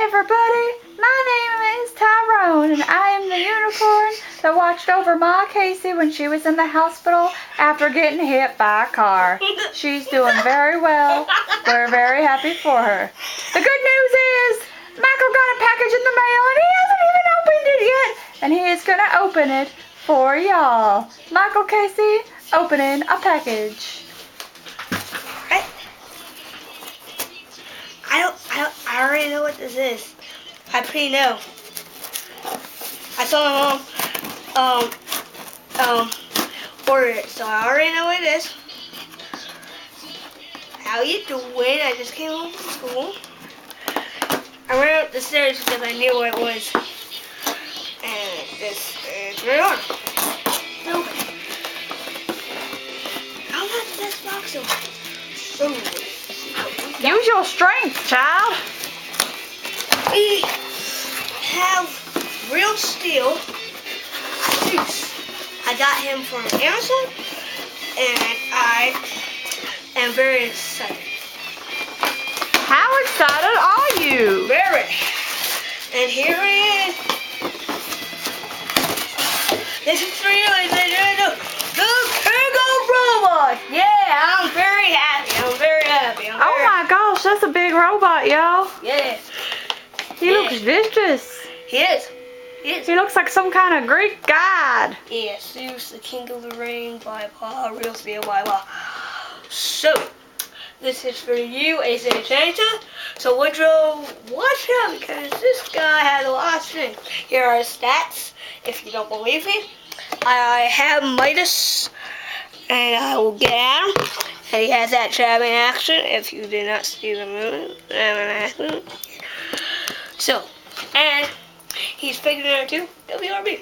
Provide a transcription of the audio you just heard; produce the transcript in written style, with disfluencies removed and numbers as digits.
everybody, my name is Tyrone and I am the unicorn that watched over Ma Casey when she was in the hospital after getting hit by a car. She's doing very well. We're very happy for her. The good news is Michael got a package in the mail and he hasn't even opened it yet, and he is going to open it for y'all. Michael Casey opening a package. I already know what this is. I pretty know. I saw my mom order it, so I already know what it is. How you doing? I just came home from school. I ran up the stairs because I knew what it was. And this is my arm. So, how much is this box open? Ooh. Use your strength, child. We have real steel juice. I got him from Amazon, and I am very excited. How excited are you? Very. And here he is. This is for you, the Kegel robot. Yeah, I'm very happy. Oh my gosh, that's a big robot, y'all. Yeah. He looks vicious. He is. He looks like some kind of Greek god. Yes, Zeus, the king of the rain, blah blah, real steel, blah blah. So, this is for you, Ace Santa. So Woodrow, watch out because this guy has a lot of strength. Here are his stats, if you don't believe me. I have Midas, and I will get at him. And he has that jabbing action, if you did not see the movie. So, and he's figured out too, WRB.